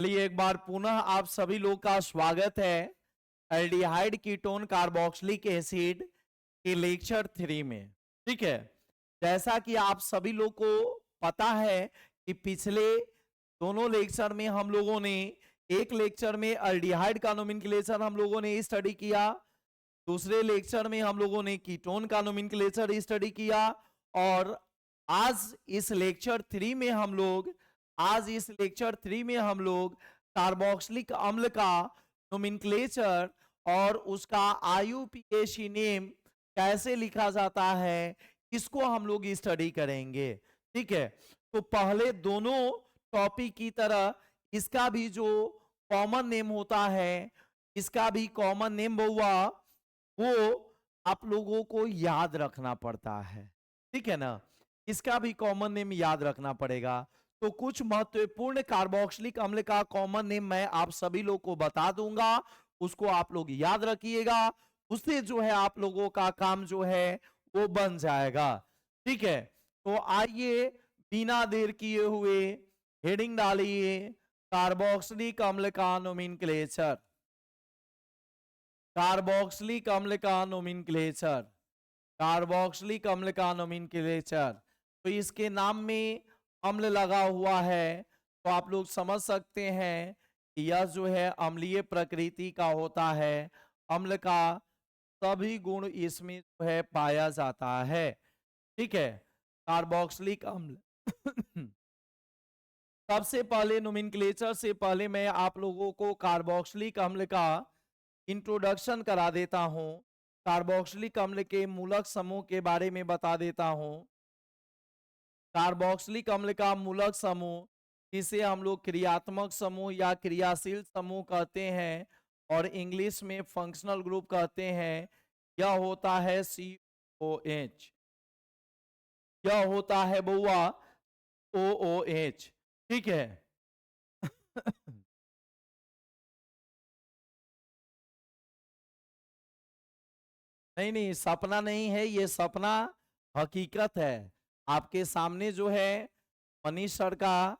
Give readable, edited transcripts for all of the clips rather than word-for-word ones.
चलिए एक बार पुनः आप सभी लोग का स्वागत है एल्डिहाइड कीटोन कार्बोक्सिलिक एसिड के लेक्चर 3 में। ठीक है, जैसा कि आप सभी लोग को पता है कि पिछले दोनों लेक्चर में हम लोगों ने एक लेक्चर में एल्डिहाइड का नोमेनक्लेचर हम लोगों ने स्टडी किया, दूसरे लेक्चर में हम लोगों ने कीटोन का नोमेनक्लेचर स्टडी किया और आज इस लेक्चर 3 में हम लोग कार्बोक्सिलिक अम्ल का नोमेनक्लेचर और उसका आईयूपीएसी नेम कैसे लिखा जाता है इसको हम लोग स्टडी करेंगे। ठीक है, तो पहले दोनों टॉपिक की तरह इसका भी जो कॉमन नेम होता है, इसका भी कॉमन नेम हुआ वो आप लोगों को याद रखना पड़ता है। ठीक है ना, इसका भी कॉमन नेम याद रखना पड़ेगा। तो कुछ महत्वपूर्ण कार्बोक्सिलिक अम्ल का कॉमन नेम मैं आप सभी लोग को बता दूंगा, उसको आप लोग याद रखिएगा, उससे जो है आप लोगों का काम जो है वो बन जाएगा। ठीक है, तो आइए बिना देर किए हुए हेडिंग डालिए कार्बोक्सिलिक अम्ल का नोमेनक्लेचर। कार्बोक्सिलिक अम्ल का नोमेनक्लेचर, कार्बोक्सिलिक अम्ल का नोमेनक्लेचर। तो इसके नाम में अम्ल लगा हुआ है तो आप लोग समझ सकते हैं कि यह जो है अम्लीय प्रकृति का होता है। अम्ल का सभी गुण इसमें जो है पाया जाता है। ठीक है, कार्बोक्सिलिक अम्ल सबसे पहले नोमेनक्लेचर से पहले मैं आप लोगों को कार्बोक्सिलिक अम्ल का इंट्रोडक्शन करा देता हूं, कार्बोक्सिलिक अम्ल के मूलक समूह के बारे में बता देता हूं। कार्बोक्सिलिक अम्ल का मूलक समूह जिसे हम लोग क्रियात्मक समूह या क्रियाशील समूह कहते हैं और इंग्लिश में फंक्शनल ग्रुप कहते हैं, यह होता है COH। यह होता है बउआ OOH। ठीक है नहीं नहीं, सपना नहीं है, ये सपना हकीकत है। आपके सामने जो है मनीष सर का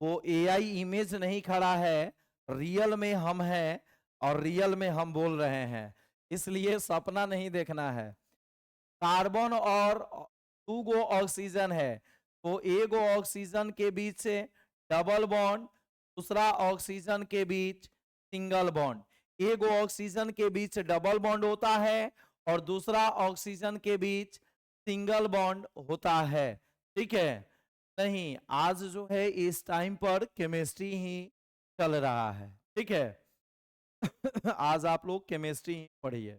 वो एआई इमेज नहीं खड़ा है, रियल में हम हैं और रियल में हम बोल रहे हैं, इसलिए सपना नहीं देखना है। कार्बन और 2 गो ऑक्सीजन है, तो एगो ऑक्सीजन के बीच से डबल बॉन्ड, दूसरा ऑक्सीजन के बीच सिंगल बॉन्ड। एगो ऑक्सीजन के बीच डबल बॉन्ड होता है और दूसरा ऑक्सीजन के बीच सिंगल बॉन्ड होता है। ठीक है, नहीं आज जो है इस टाइम पर केमिस्ट्री ही चल रहा है। ठीक है आज आप लोग केमिस्ट्री ही पढ़िए।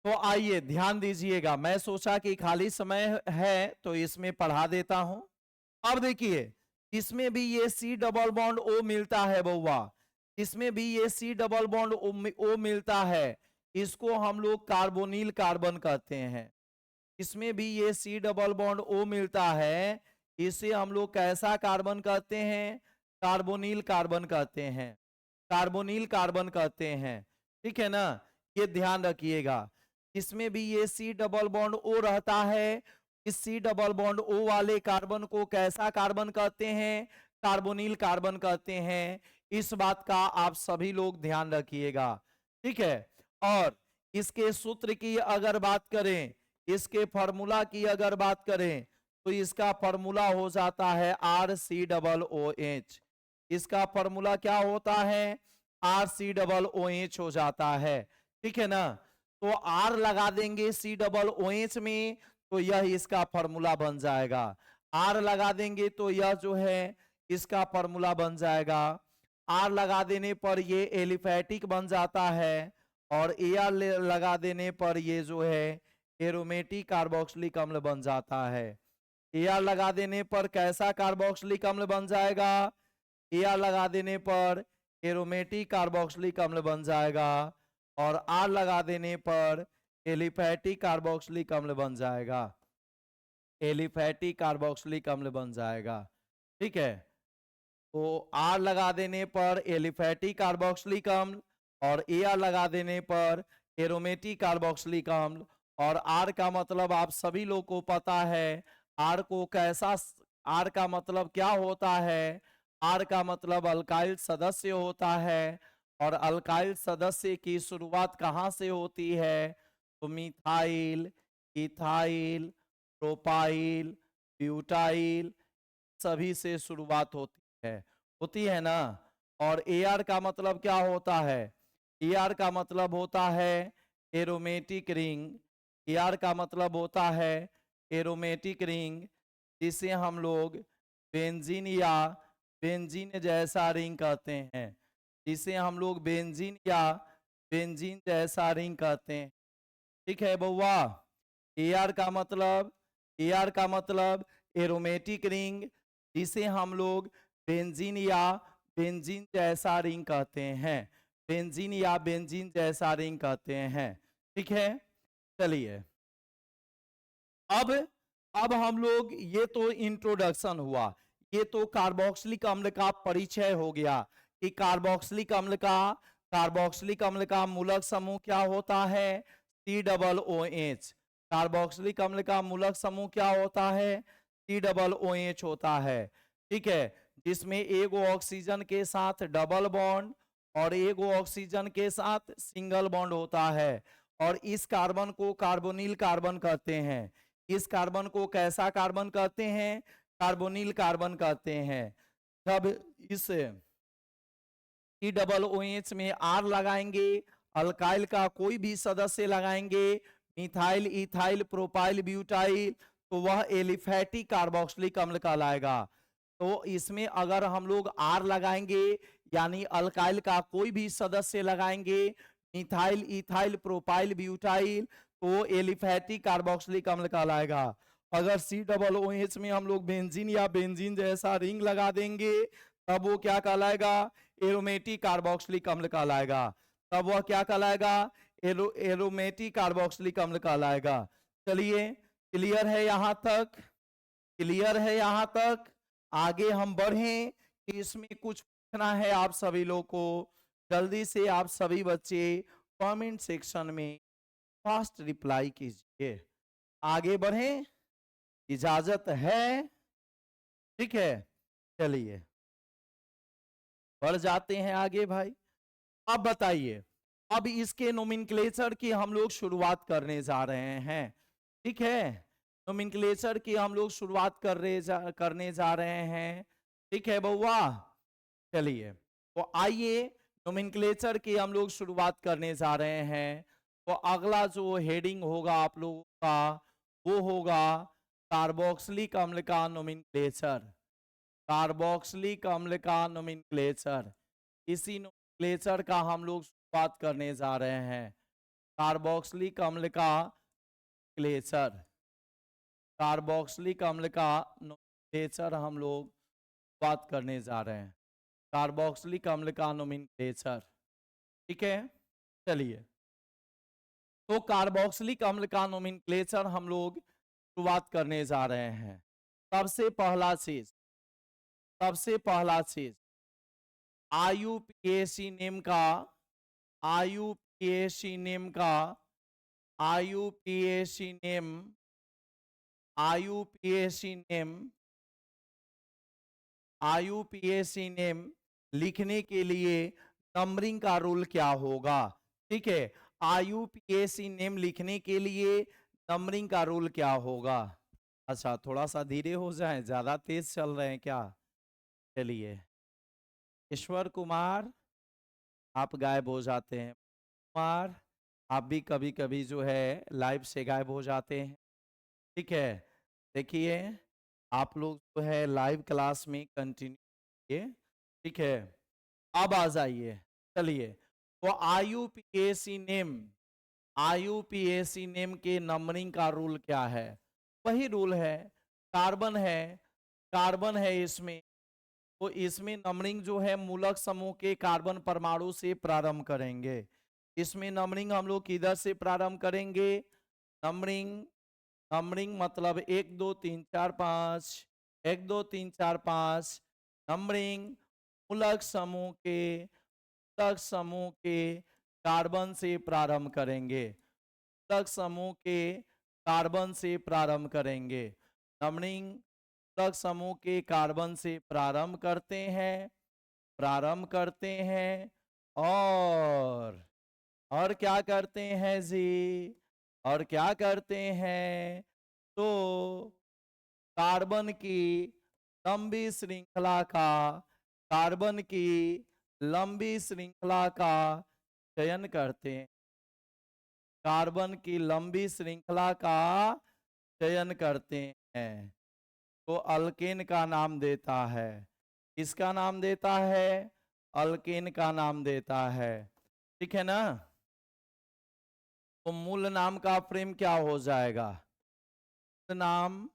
तो आइए ध्यान दीजिएगा, मैं सोचा कि खाली समय है तो इसमें पढ़ा देता हूं। अब देखिए इसमें भी ये C डबल बॉन्ड O मिलता है बउआ, इसमें भी ये C डबल बॉन्ड O मिलता है, इसको हम लोग कार्बोनिल कार्बन कहते हैं। इसमें भी ये C डबल बॉन्ड O मिलता है, इसे हम लोग कैसा कार्बन कहते हैं? कार्बोनिल कार्बन कहते हैं, कार्बोनिल कार्बन कहते हैं। ठीक है ना, ये ध्यान रखिएगा। इसमें भी ये C डबल बॉन्ड O रहता है, इस C डबल बॉन्ड O वाले कार्बन को कैसा कार्बन कहते हैं? कार्बोनिल कार्बन कहते हैं। इस बात का आप सभी लोग ध्यान रखिएगा। ठीक है, और इसके सूत्र की अगर बात करें, इसके फॉर्मूला की अगर बात करें तो इसका फॉर्मूला हो जाता है RCOOH। इसका फॉर्मूला क्या होता है? RCOOH हो जाता है। ठीक है ना, तो R लगा देंगे COOH में तो यह इसका फॉर्मूला बन जाएगा। R लगा देंगे तो यह जो है इसका फॉर्मूला बन जाएगा। R लगा देने पर ये एलिफैटिक बन जाता है और AR लगा देने पर ये जो है एरोमेटिक कार्बोक्सिलिक अम्ल बन जाता है। AR लगा देने पर कैसा कार्बोक्सिलिक अम्ल बन जाएगा? AR लगा देने पर एरोमेटिक कार्बोक्सिलिक अम्ल बन जाएगा और R लगा देने पर एलिफैटिक कार्बोक्सिलिक अम्ल बन जाएगा, एलिफैटिक कार्बोक्सिलिक अम्ल बन जाएगा। ठीक है, तो R लगा देने पर एलिफैटिक कार्बोक्सिलिक अम्ल और AR लगा देने पर एरोमेटिक कार्बोक्सिलिक अम्ल। और R का मतलब आप सभी लोग को पता है, R को कैसा आर का मतलब क्या होता है? आर का मतलब अल्काइल सदस्य होता है, और अल्काइल सदस्य की शुरुआत कहाँ से होती है? तो मिथाइल, इथाइल, प्रोपाइल, ब्यूटाइल, सभी से शुरुआत होती है ना। और एआर का मतलब क्या होता है? एआर का मतलब होता है एरोमेटिक रिंग। एआर का मतलब होता है एरोमेटिक रिंग, जिसे हम लोग बेंजीन या बेंजीन जैसा रिंग कहते हैं, जिसे हम लोग बेंजीन या बेंजीन जैसा रिंग कहते हैं। ठीक है बउआ। एआर का मतलब, एआर का मतलब एरोमेटिक रिंग, जिसे हम लोग बेंजीन या बेंजीन जैसा रिंग कहते हैं, बेंजीन या बेंजीन जैसा रिंग कहते हैं। ठीक है, चलिए अब हम लोग, ये तो इंट्रोडक्शन हुआ, ये तो कार्बोक्सिलिक अम्ल का परिचय हो गया कि कार्बोक्सिलिक अम्ल का मूलक समूह क्या होता है? COOH। कार्बोक्सिलिक अम्ल का मूलक समूह क्या होता है? COOH होता है। ठीक है, जिसमें एगो ऑक्सीजन के साथ डबल बॉन्ड और एगो ऑक्सीजन के साथ सिंगल बॉन्ड होता है, और इस कार्बन को कार्बोनिल कार्बन कहते हैं। इस कार्बन को कैसा कार्बन कहते हैं? कार्बोनिल कार्बन कहते हैं। जब इस COOH में आर लगाएंगे, अल्काइल का कोई भी सदस्य लगाएंगे, मिथाइल, इथाइल, प्रोपाइल, ब्यूटाइल, तो वह एलिफैटिक कार्बोक्सिलिक अम्ल कहलाएगा। तो इसमें अगर हम लोग आर लगाएंगे, यानी अल्काइल का कोई भी सदस्य लगाएंगे, मिथाइल, इथाइल, प्रोपाइल, ब्यूटाइल, तो एलिफैटिक कार्बोक्सिलिक अम्ल कहलाएगा। अगर COOH में हम लोग बेंजीन या बेंजीन जैसा रिंग लगा देंगे, तब वो क्या कहलाएगा? एरोमेटिक कार्बोक्सिलिक अम्ल कहलाएगा। तब वह क्या कहलाएगा? एरोमेटिक कार्बोक्सिलिक अम्ल कहलाएगा। चलिए, क्लियर है यहां तक? क्लियर है यहां तक? आगे हम बढ़ें कि इसमें कुछ पूछना है आप सभी लोग को। जल्दी से आप सभी बच्चे कमेंट सेक्शन में फास्ट रिप्लाई कीजिए। आगे बढ़ें, इजाजत है? ठीक है, चलिए बढ़ जाते हैं आगे भाई। अब बताइए, अब इसके नोमेनक्लेचर की हम लोग शुरुआत करने जा रहे हैं। ठीक है, नोमेनक्लेचर की हम लोग शुरुआत करने जा रहे हैं। ठीक है बउआ, चलिए तो आइए नोमेनक्लेचर की हम लोग शुरुआत करने जा रहे हैं। तो अगला जो हेडिंग होगा आप लोगों का, वो होगा कार्बोक्सिलिक अम्ल का नोमेनक्लेचर। कार्बोक्सिलिक अम्ल का नोमेनक्लेचर, इसी नोमेनक्लेचर का हम लोग शुरुआत करने जा रहे हैं। कार्बोक्सिलिक अम्ल का क्लेचर, कार्बोक्सिलिक अम्ल का नोमेनक्लेचर हम लोग बात करने जा रहे हैं। कार्बोक्सिलिक अम्ल का नोमेनक्लेचर, ठीक है। चलिए, तो कार्बोक्सिलिक अम्ल का नोमेनक्लेचर हम लोग शुरुआत करने जा रहे हैं। सबसे पहला चीज, सबसे पहला चीज, IUPAC नेम का, IUPAC नेम का, IUPAC name, IUPAC name, IUPAC name लिखने के लिए नंबरिंग का रूल क्या होगा? ठीक है, IUPAC नेम लिखने के लिए नंबरिंग का रूल क्या होगा? अच्छा, थोड़ा सा धीरे हो जाए, ज्यादा तेज चल रहे हैं क्या? चलिए, ईश्वर कुमार आप गायब हो जाते हैं। कुमार आप भी कभी कभी जो है लाइव से गायब हो जाते हैं। ठीक है, देखिए आप लोग जो है लाइव क्लास में कंटिन्यू किए। ठीक है, अब आ जाइए। चलिए, तो IUPAC नेम, IUPAC नेम के नंबरिंग का रूल क्या है? वही रूल है, कार्बन है, कार्बन है इसमें, तो इसमें नंबरिंग जो है मूलक समूह के कार्बन परमाणु से प्रारंभ करेंगे। इसमें नंबरिंग हम लोग किधर से प्रारंभ करेंगे? नंबरिंग, नंबरिंग मतलब 1 2 3 4 5, 1 2 3 4 5, नंबरिंग मूलक समूह के, मूलक समूह के कार्बन से प्रारंभ करेंगे। मूलक समूह के कार्बन से प्रारंभ करेंगे। नंबरिंग मूलक समूह के कार्बन से प्रारंभ करते हैं और क्या करते हैं जी, और क्या करते हैं, तो कार्बन की लंबी श्रृंखला का कार्बन की लंबी श्रृंखला का चयन करते हैं, कार्बन की लंबी श्रृंखला का चयन करते हैं, तो अल्केन का नाम देता है। किसका नाम देता है? अल्केन का नाम देता है। ठीक है ना? तो मूल नाम का फ्रेम क्या हो जाएगा? नाम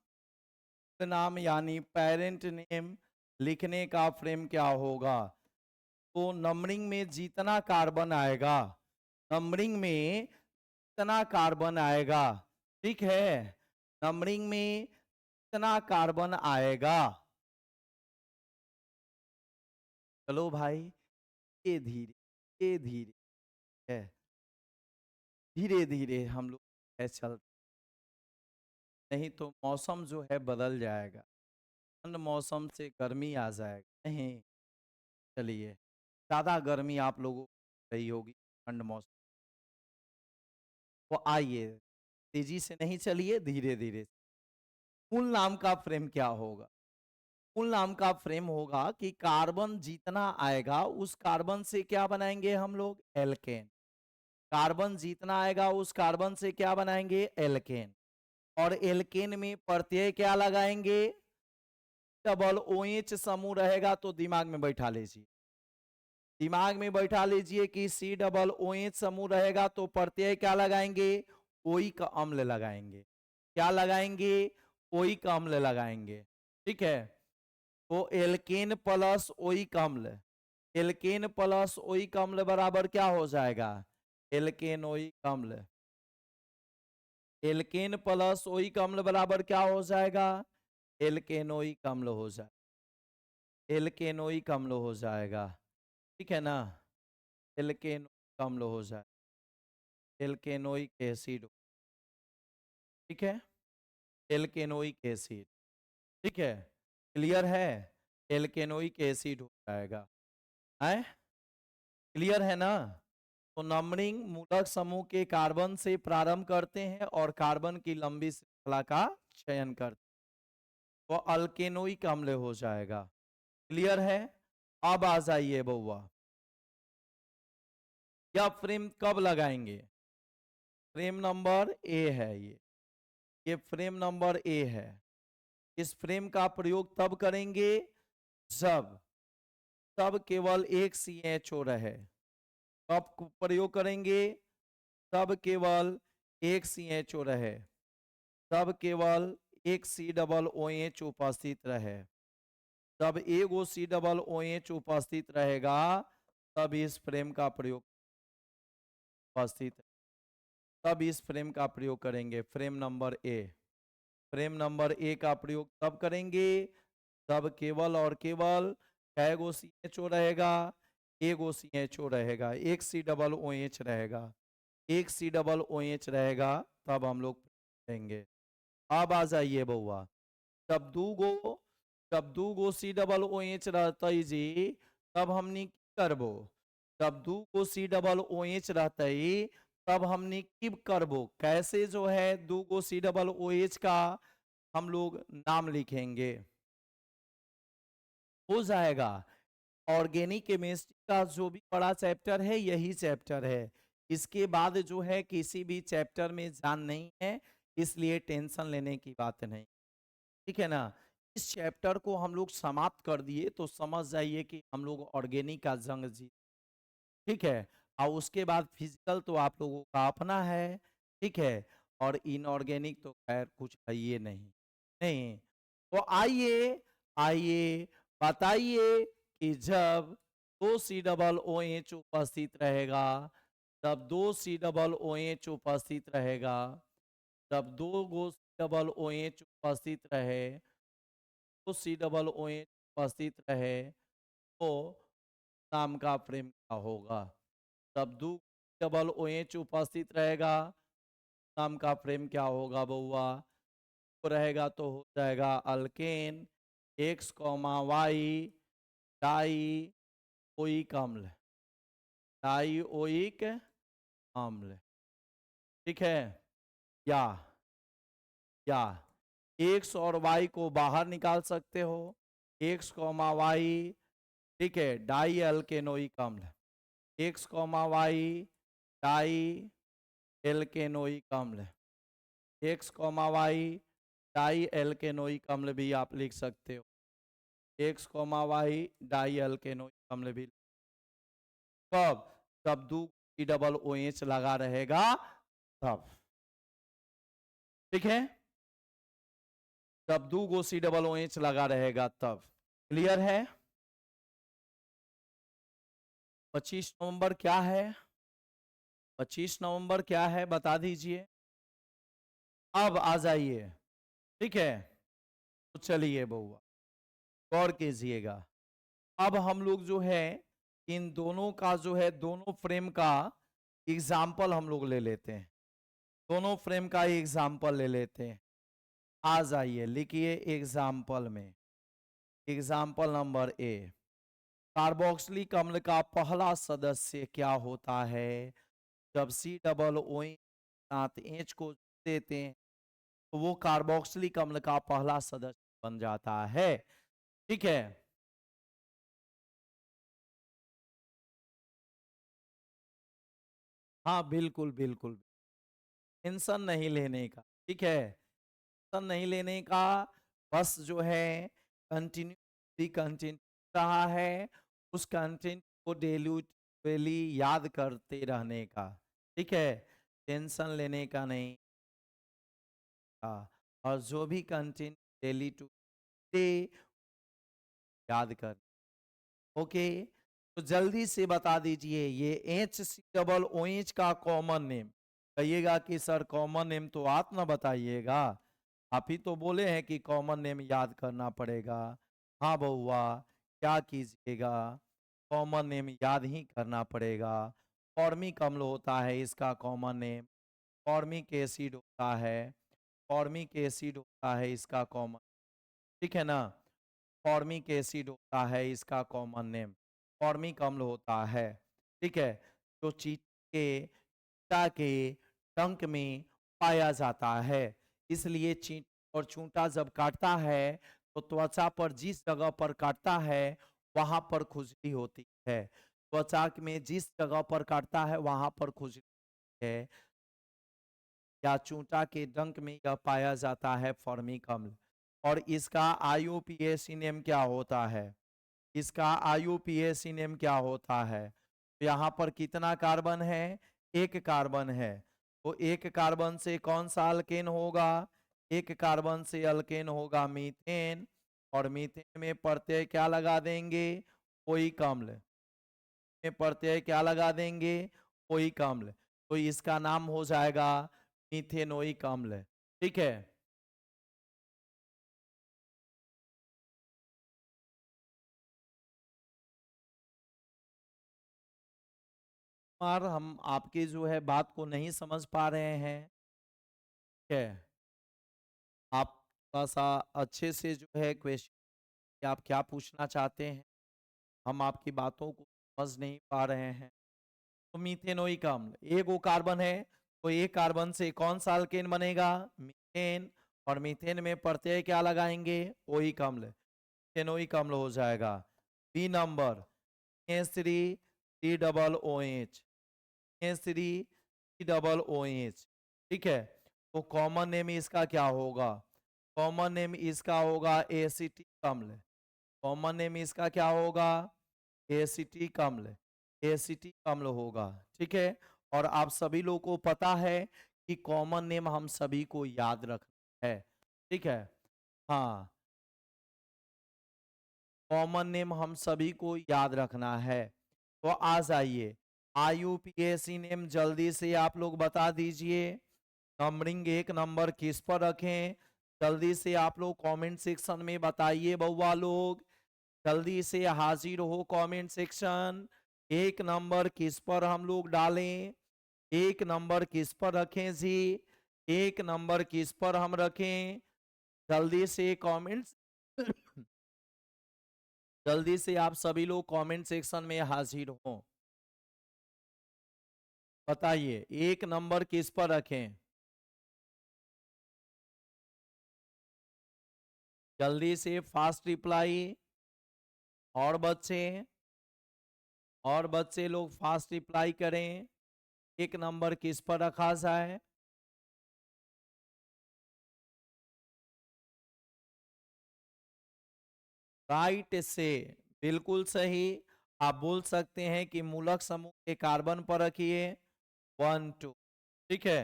नाम यानी पेरेंट नेम लिखने का फ्रेम क्या होगा? तो नंबरिंग में जितना कार्बन आएगा, नंबरिंग में जितना कार्बन आएगा, ठीक है, नंबरिंग में जितना कार्बन आएगा, चलो भाई ये धीरे ये धीरे है, धीरे धीरे हम लोग चल, नहीं तो मौसम जो है बदल जाएगा, ठंड मौसम से गर्मी आ जाएगा। नहीं, चलिए, ज्यादा गर्मी आप लोगों को रही होगी ठंड मौसम, तो आइए तेजी से नहीं चलिए, धीरे धीरे। मूल नाम का फ्रेम क्या होगा? मूल नाम का फ्रेम होगा कि कार्बन जितना आएगा उस कार्बन से क्या बनाएंगे हम लोग? एल्केन। कार्बन जितना आएगा उस कार्बन से क्या बनाएंगे? एल्केन। और एल्केन में प्रत्यय क्या लगाएंगे? डबल OH समूह रहेगा, तो दिमाग में बैठा लीजिए, दिमाग में बैठा लीजिए कि C OH समूह रहेगा तो प्रत्यय क्या लगाएंगे? ओइक अम्ल लगाएंगे। क्या लगाएंगे? ओइक अम्ल लगाएंगे। ठीक है, तो एल्केन प्लस ओइक अम्ल, एल्केन प्लस ओइक अम्ल बराबर क्या हो जाएगा? एल्केन ओइक अम्ल। एल्केन प्लस ओइक अम्ल बराबर क्या हो जाएगा? एल्केनोइक अम्ल हो जाए, एल्केनोइक अम्ल हो जाएगा। ठीक है ना? एल्केनोइक अम्ल हो जाए, एल्केनोइक एसिड। ठीक है, एल्केनोइक एसिड। ठीक है, क्लियर है? एल्केनोइक एसिड हो जाएगा। है क्लियर है ना? तो नंबरिंग मूलक समूह के कार्बन से प्रारंभ करते हैं और कार्बन की लंबी श्रृंखला का चयन करते हैं, तो अल्केनोइक अम्ल हो जाएगा। क्लियर है? अब आ जाइए बउआ, यह फ्रेम कब लगाएंगे? फ्रेम नंबर ए है ये फ्रेम नंबर ए है। इस फ्रेम का प्रयोग तब करेंगे जब तब केवल एक CHO रहे। कब प्रयोग करेंगे? तब केवल एक CHO रहे, तब केवल एक COOH उपस्थित रहे। तब एगो COOH उपस्थित रहेगा, तब इस फ्रेम का प्रयोग उपस्थित, तब इस फ्रेम का प्रयोग करेंगे। Frame number A, frame number A का प्रयोग तब करेंगे तब केवल और केवल कैगो CHO रहेगा? एगो CHO रहेगा, एक COOH रहेगा, एक COOH रहेगा, तब हम लोग करेंगे। अब आ जाइए बउआ, जब दूगो COOH रहते जी, तब हमनी की करबो? जब दूगो COOH रहते तब हमनी की करबो? कैसे जो है दूगो COOH का हम लोग नाम लिखेंगे? हो जाएगा। ऑर्गेनिक केमिस्ट्री का जो भी बड़ा चैप्टर है यही चैप्टर है, इसके बाद जो है किसी भी चैप्टर में जान नहीं है, इसलिए टेंशन लेने की बात नहीं। ठीक है ना? इस चैप्टर को हम लोग समाप्त कर दिए तो समझ जाइए कि हम लोग ऑर्गेनिक का जंग जीत। ठीक है, और उसके बाद फिजिकल तो आप लोगों का अपना है। ठीक है, और इनऑर्गेनिक तो खैर कुछ है ये नहीं। नहीं, तो आइए आइए बताइए कि जब दो COOH उपस्थित रहेगा, तब दो COOH उपस्थित रहेगा, तब दो गो COOH उपस्थित रहे, दो COOH उपस्थित रहे, तो नाम का फ्रेम क्या होगा? तब दो COOH उपस्थित रहेगा, नाम का फ्रेम क्या होगा बउआ? रहेगा तो हो जाएगा alkane, X comma Y dioic अम्ल, डाई ओइक अम्ल। ठीक है, या या एक्स और वाई को बाहर निकाल सकते हो, एक्स कॉमा वाई, ठीक है, डाई एल्केनोइक अम्ल, एक्स कॉमा वाई डाई एल्केनोइक अम्ल, एक्स कॉमा वाई डाई एल्केनोइक अम्ल भी आप लिख सकते हो, एक्स कॉमा वाई डाई एल्केनोइक अम्ल भी। कब? जब दो डबल ओ एच लगा रहेगा तब। ठीक है, तब दो गो सी डबल ओ एच लगा रहेगा तब। क्लियर है? 25 नवंबर क्या है? 25 नवंबर क्या है बता दीजिए। अब आ जाइए, ठीक है, तो चलिए बउआ गौर कीजिएगा। अब हम लोग जो है इन दोनों का जो है दोनों फ्रेम का एग्जाम्पल हम लोग ले लेते हैं, दोनों फ्रेम का एग्जाम्पल ले लेते हैं। आ जाइए, लिखिए एग्जाम्पल में, एग्जाम्पल नंबर ए, कार्बोक्सिलिक अम्ल का पहला सदस्य क्या होता है? जब सी डबल ओ साथ एच को देते हैं तो वो कार्बोक्सिलिक अम्ल का पहला सदस्य बन जाता है। ठीक है, हाँ बिल्कुल बिल्कुल, टेंशन नहीं लेने का। ठीक है, टेंशन नहीं लेने का, बस जो है कंटिन्यू भी कंटिन्यू रहा है, उस कंटेंट को डेली याद करते रहने का। ठीक है, टेंशन लेने का नहीं का, और जो भी कंटेंट डेली टू डे याद कर। ओके, तो जल्दी से बता दीजिए ये H C double O H का कॉमन नेम। कहिएगा कि सर कॉमन नेम तो आप ना बताइएगा, आप ही तो बोले हैं कि कॉमन नेम याद करना पड़ेगा। हाँ बउआ, क्या कीजिएगा, कॉमन नेम याद ही करना पड़ेगा। फॉर्मिक अम्ल होता है इसका कॉमन नेम, फॉर्मिक एसिड होता है, फॉर्मिक एसिड होता है इसका कॉमन। ठीक है ना, फॉर्मिक एसिड होता है इसका कॉमन नेम, फॉर्मिक अम्ल होता है। ठीक है, जो चीटा के टंक में पाया जाता है, इसलिए चींट और चूंटा जब काटता है तो त्वचा पर जिस जगह पर काटता है वहां पर खुजली होती है, त्वचा में जिस जगह पर काटता है वहां पर खुजली है, या चूंटा के डंक में यह पाया जाता है फॉर्मिक अम्ल। और इसका आईयूपीएसी नेम क्या होता है? इसका आईयूपीएसी नेम क्या होता है? यहाँ पर कितना कार्बन है? एक कार्बन है, तो एक कार्बन से कौन सा अल्केन होगा? एक कार्बन से अल्केन होगा मीथेन, और मीथेन में प्रत्यय क्या लगा देंगे? ओइक अम्ल में प्रत्यय क्या लगा देंगे? ओइक अम्ल, तो इसका नाम हो जाएगा मीथेनोइक अम्ल। ठीक है, और हम आपके जो है बात को नहीं समझ पा रहे हैं। ठीक है, आप थोड़ा सा अच्छे से जो है क्वेश्चन कि आप क्या पूछना चाहते हैं, हम आपकी बातों को समझ नहीं पा रहे हैं। तो मीथेनोइक अम्ल एक वो कार्बन है, तो एक कार्बन से कौन सा अल्केन बनेगा? मीथेन, और मीथेन में प्रत्यय क्या लगाएंगे? ओइक अम्ल, मीथेनोइक अम्ल हो जाएगा। B number, three C double O H, three C double O H. ठीक है, तो कॉमन नेम इसका क्या होगा? कॉमन नेम इसका होगा एसिटिक अम्ल, कॉमन नेम इसका क्या होगा? एसिटिक अम्ल, एसिटिक अम्ल होगा। ठीक है, और आप सभी लोगों को पता है कि कॉमन नेम हम सभी को याद रखना है। ठीक है, हाँ, कॉमन नेम हम सभी को याद रखना है। तो आ जाइए, आईयूपीएसी नेम जल्दी से आप लोग बता दीजिए। नंबरिंग एक नंबर किस पर रखें? जल्दी से आप लोग कमेंट सेक्शन में बताइए बउआ लोग, जल्दी से हाजिर हो कमेंट सेक्शन। एक नंबर किस पर हम लोग डालें? एक नंबर किस पर रखें जी? एक नंबर किस पर हम रखें? जल्दी से कमेंट्स जल्दी से आप सभी लोग कमेंट सेक्शन में हाजिर हो। बताइए एक नंबर किस पर रखें? जल्दी से फास्ट रिप्लाई। और बच्चे लोग फास्ट रिप्लाई करें। एक नंबर किस पर रखा जाए? राइट से बिल्कुल सही। आप बोल सकते हैं कि मूलक समूह के कार्बन पर रखिए 1 2। ठीक है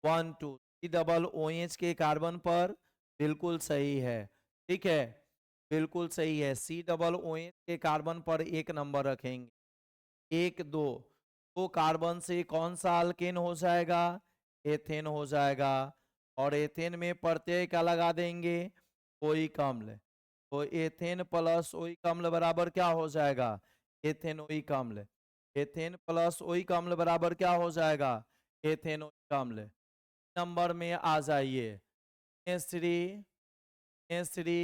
1 2 COOH के कार्बन पर बिल्कुल सही है। ठीक है बिल्कुल सही है। COOH के कार्बन पर एक नंबर रखेंगे। 1 2 तो कार्बन से कौन सा अल्केन हो जाएगा? एथेन हो जाएगा। और एथेन में प्रत्यय क्या लगा देंगे? ओइक अम्ल। तो एथेन प्लस ओइक अम्ल बराबर क्या हो जाएगा? एथेनोइक अम्ल। एथेन प्लस ओइक अम्ल बराबर क्या हो जाएगा? एथेनोइक अम्ल। नंबर में आ जाइए। S3 S3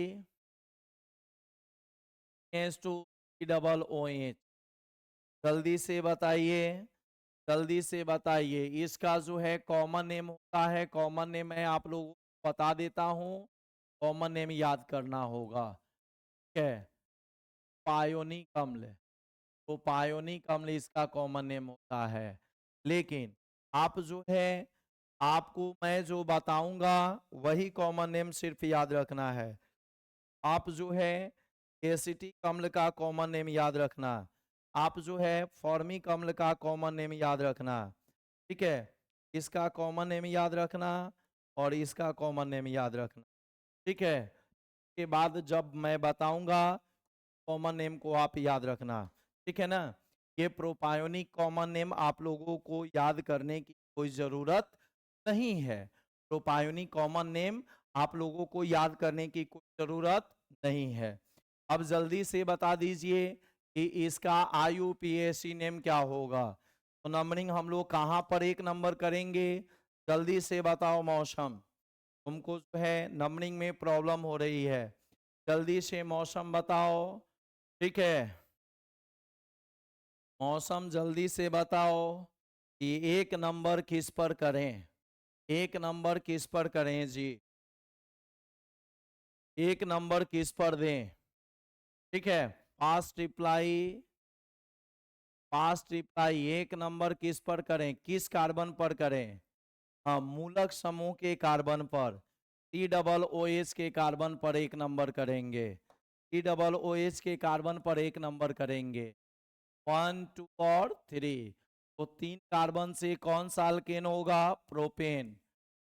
S2 OOH। जल्दी से बताइए जल्दी से बताइए। इसका जो है कॉमन नेम होता है। कॉमन नेम मैं आप लोगों को बता देता हूं। कॉमन नेम याद करना होगा। ठीक है पायोनिक अम्ल। तो पायोनिक अम्ल इसका कॉमन नेम होता है। लेकिन आप जो है आपको मैं जो बताऊंगा वही कॉमन नेम सिर्फ याद रखना है। आप जो है एसिटिक अम्ल का कॉमन नेम याद रखना। आप जो है फॉर्मिक अम्ल का कॉमन नेम याद रखना। ठीक है इसका कॉमन नेम याद रखना और इसका कॉमन नेम याद रखना। ठीक है के बाद जब मैं बताऊंगा कॉमन नेम को आप याद रखना। ठीक है ना। ये प्रोपायोनिक कॉमन नेम आप लोगों को याद करने की कोई जरूरत नहीं है। प्रोपायोनिक कॉमन नेम आप लोगों को याद करने की कोई जरूरत नहीं है। अब जल्दी से बता दीजिए कि इसका IUPAC नेम क्या होगा। तो नंबरिंग हम लोग कहाँ पर एक नंबर करेंगे? जल्दी से बताओ मौसम। तुमको जो है नंबरिंग में प्रॉब्लम हो रही है। जल्दी से मौसम बताओ। ठीक है मौसम जल्दी से बताओ कि एक नंबर किस पर करें? एक नंबर किस पर करें जी? एक नंबर किस पर दें? ठीक है फास्ट रिप्लाई एक नंबर किस पर करें? किस कार्बन पर करें? हाँ मूलक समूह के कार्बन पर। COOH के कार्बन पर एक नंबर करेंगे। COOH के कार्बन पर एक नंबर करेंगे 1 2 और 3। तो 3 कार्बन से कौन सा अल्केन होगा? प्रोपेन।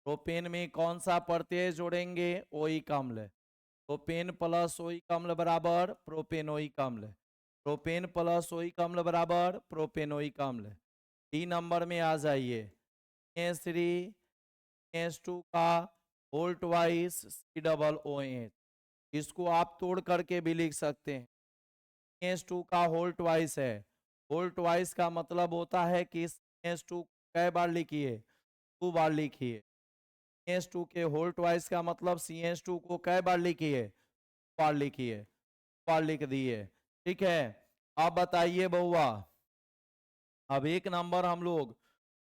प्रोपेन में कौन सा प्रत्यय जोड़ेंगे? ओइक अम्ल। प्रोपेन प्लस ओइक अम्ल बराबर प्रोपेनोइक अम्ल। प्रोपेन प्लस ओइक अम्ल बराबर प्रोपेनोइक अम्ल। 3 नंबर में आ जाइए। S3 S2 का होल ट्वाइस COOH। इसको आप तोड़ करके भी लिख सकते हैं। S2 का होल ट्वाइस है। होल ट्वाइस का मतलब होता है कि S2 कै बार लिखिए? 2 बार लिखिए। S2 के होल ट्वाइस का मतलब CH2 को कै बार लिखिए? बार लिखिए। बार लिख दिए। ठीक है अब बताइए बउआ। अब एक नंबर हम लोग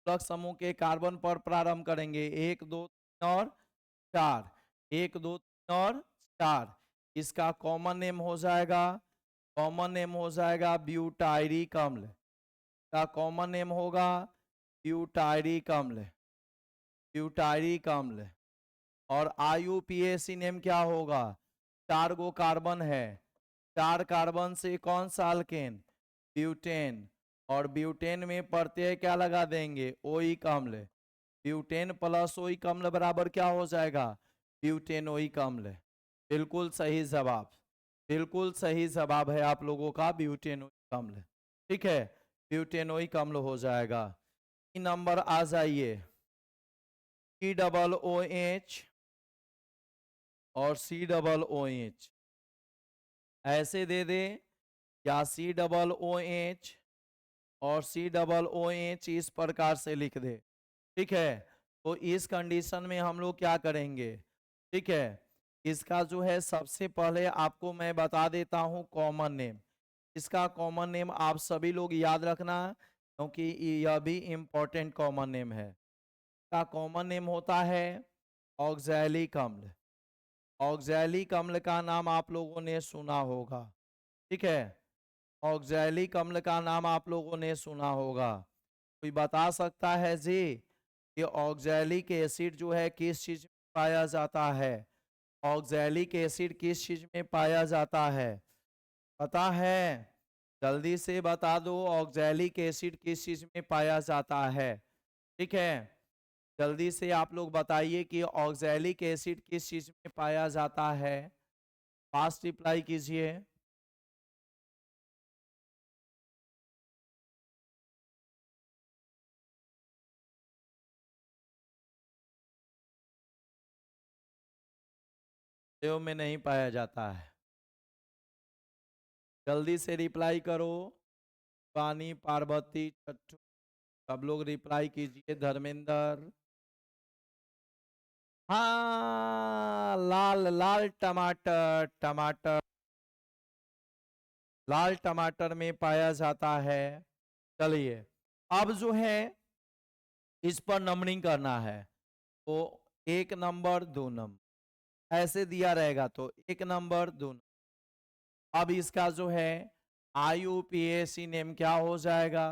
मूलक समूह के कार्बन पर प्रारंभ करेंगे 1 2 3 और 4। 1 2 3 और 4 इसका कॉमन नेम हो जाएगा। कॉमन नेम हो जाएगा ब्यूटायरिक अम्ल। का कॉमन नेम होगा ब्यूटायरिक अम्ल। ब्यूटायरिक अम्ल। और IUPAC नेम क्या होगा? 4 गो कार्बन है। 4 कार्बन से कौन सा अल्केन? ब्यूटेन। और ब्यूटेन में प्रत्यय क्या लगा देंगे? ओइक अम्ल। ब्यूटेन प्लस ओइक अम्ल बराबर क्या हो जाएगा? ब्यूटेनोइक अम्ल। बिल्कुल सही जवाब। बिल्कुल सही जवाब है आप लोगों का ब्यूटेनोइक अम्ल। ठीक है ब्यूटेनोइक अम्ल हो जाएगा। 3 नंबर आ जाइए। COOH और COOH ऐसे दे दे या COOH और COOH इस प्रकार से लिख दे। ठीक है तो इस कंडीशन में हम लोग क्या करेंगे? ठीक है इसका जो है सबसे पहले आपको मैं बता देता हूं कॉमन नेम। इसका कॉमन नेम आप सभी लोग याद रखना, क्योंकि यह भी इंपॉर्टेंट कॉमन नेम है। इसका कॉमन नेम होता है ऑक्सैलिक अम्ल। ऑक्सैलिक अम्ल का नाम आप लोगों ने सुना होगा, ठीक है। ऑक्सैलिक अम्ल का नाम आप लोगों ने सुना होगा। कोई बता सकता है जी कि ऑक्सैलिक एसिड जो है किस चीज में पाया जाता है? ऑक्सैलिक एसिड किस चीज में पाया जाता है? पता है? जल्दी से बता दो, ऑक्सैलिक एसिड किस चीज में पाया जाता है? ठीक है, जल्दी से आप लोग बताइए कि ऑक्सैलिक एसिड किस चीज में पाया जाता है। फास्ट रिप्लाई कीजिए। देव में नहीं पाया जाता है। जल्दी से रिप्लाई करो। पानी, पार्वती, छट्टू, सब लोग रिप्लाई कीजिए। धर्मेंद्र, हाँ, लाल लाल टमाटर, टमाटर, लाल टमाटर में पाया जाता है। चलिए, अब जो है इस पर नंबरिंग करना है, तो 1 नंबर 2 नंबर ऐसे दिया रहेगा, तो 1 नंबर 2 नंबर। अब इसका जो है IUPAC नेम क्या हो जाएगा?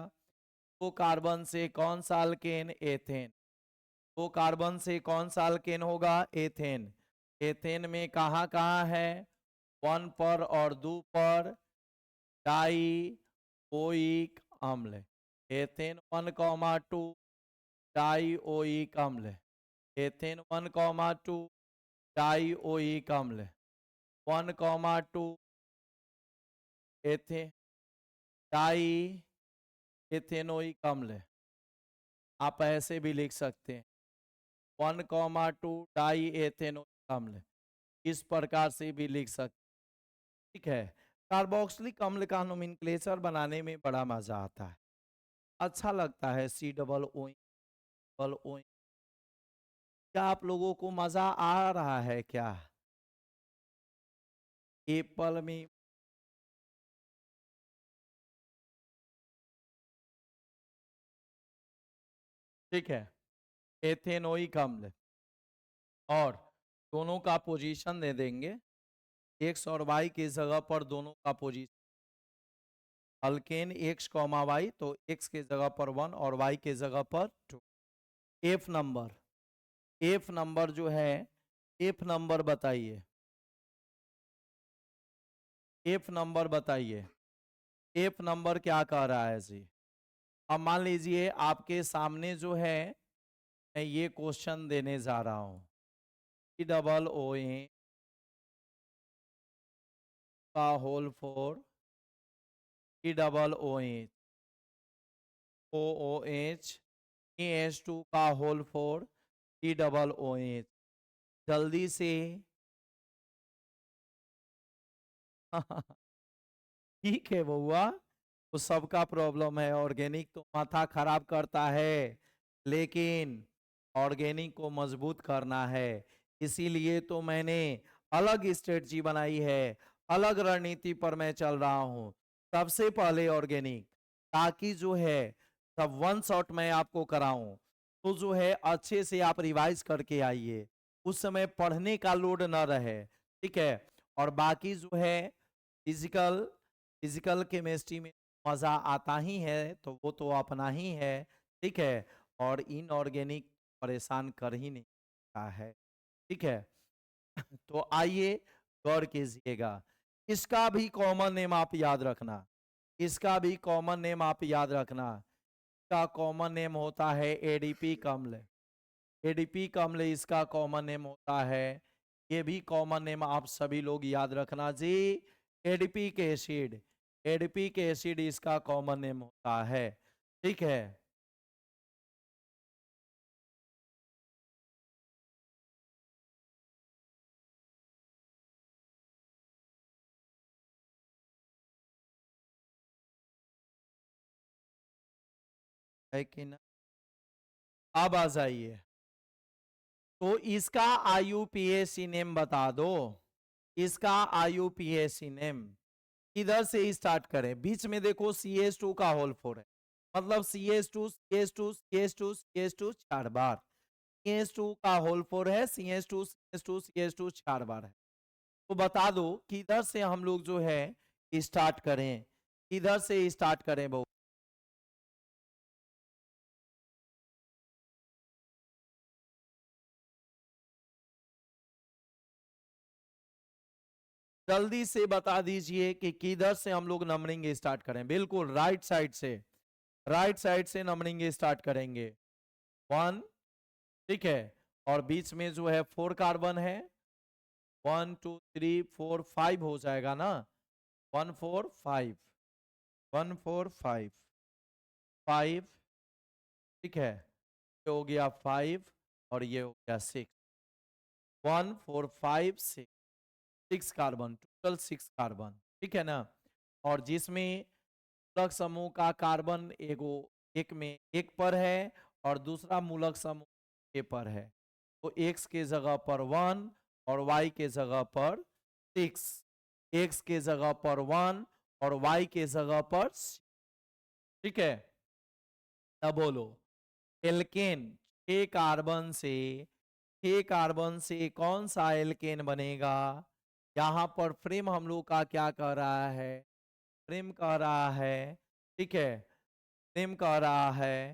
तो कार्बन से कौन सा अल्केन? एथेन। तो कार्बन से कौन सा अल्केन होगा? एथेन। एथेन में कहाँ कहाँ है? 1 पर और 2 पर डाई ओइक अम्ल। एथेन 1,2 डाई ओइक अम्ल। एथेन 1,2 डाई ओइक अम्ल। 1,2 एथे डाई एथेनोइक अम्ल। आप ऐसे भी लिख सकते हैं 1,2 डाई एथेनोइक अम्ल, इस प्रकार से भी लिख सकते, ठीक है। कार्बोक्सिलिक अम्ल का नोमेनक्लेचर बनाने में बड़ा मजा आता है, अच्छा लगता है। COO। क्या आप लोगों को मजा आ रहा है क्या? एप्पल में, ठीक है, एथेनोइक अम्ल, और दोनों का पोजीशन दे देंगे। एक्स और वाई की जगह पर दोनों का position, alkane X comma Y, तो एक्स के जगह पर 1 और वाई के जगह पर 2। एफ नंबर, एफ नंबर जो है, एफ नंबर बताइए, एफ नंबर बताइए। एफ नंबर क्या कह रहा है जी? अब मान लीजिए आपके सामने जो है, मैं ये क्वेश्चन देने जा रहा हूं, COO का होल 4, COOH, OOH, EH2 का होल 4, COOH। जल्दी से ठीक है बउआ, तो सबका प्रॉब्लम है। ऑर्गेनिक तो माथा खराब करता है, लेकिन ऑर्गेनिक को मजबूत करना है। इसीलिए तो मैंने अलग स्ट्रेटजी बनाई है, अलग रणनीति पर मैं चल रहा हूं। सबसे पहले ऑर्गेनिक, ताकि जो है सब वन शॉट मैं आपको कराऊं, तो जो है अच्छे से आप रिवाइज करके आइए, उस समय पढ़ने का लोड न रहे, ठीक है। और बाकी जो है फिजिकल, फिजिकल केमिस्ट्री में मजा आता ही है, तो वो तो अपना ही है, ठीक है। और इनऑर्गेनिक परेशान कर ही नहीं सकता है, ठीक है। तो आइए गौर कीजिएगा, इसका भी कॉमन नेम आप याद रखना, इसका भी कॉमन नेम आप याद रखना। इसका कॉमन नेम होता है एडीपी अम्ल। एडीपी अम्ल इसका कॉमन नेम होता है। ये भी कॉमन नेम आप सभी लोग याद रखना जी, एडीपिक एसिड। एडीपिक एसिड इसका कॉमन नेम होता है, ठीक है कि ना? अब आ जाइए, तो इसका IUPAC नेम बता दो, इसका IUPAC नेम। इधर से स्टार्ट करें, बीच में देखो CH2 का होल 4 है, मतलब CH2 CH2 CH2 CH2 4 बार, CH2 का होल 4 है, CH2 CH2 CH2 4 बार है। तो बता दो कि इधर से हम लोग जो है स्टार्ट करें, इधर से स्टार्ट करें बहु। जल्दी से बता दीजिए कि किधर से हम लोग नंबरिंग स्टार्ट करें। बिल्कुल राइट साइड से, राइट साइड से नंबरिंग स्टार्ट करेंगे। 1, ठीक है, और बीच में जो है 4 कार्बन है, 1 2 3 4 5 हो जाएगा ना, 1 4 5, 1 4 5 5, ठीक है, ये हो गया 5 और ये हो गया 6, 1 4 5 6, 6 कार्बन, टोटल 6 कार्बन, ठीक है ना। और जिसमें मूलक समूह का कार्बन एगो एक में एक पर है और दूसरा मूलक समूह ए पर है, तो x के जगह पर 1 और y के जगह पर 6, x के जगह पर 1 और y के जगह पर 6, ठीक है। अब बोलो एल्केन 6 कार्बन से, 6 कार्बन से कौन सा एल्केन बनेगा। यहाँ पर फ्रेम हम लोग का क्या कह रहा है, फ्रेम कह रहा है, ठीक है, फ्रेम कह रहा है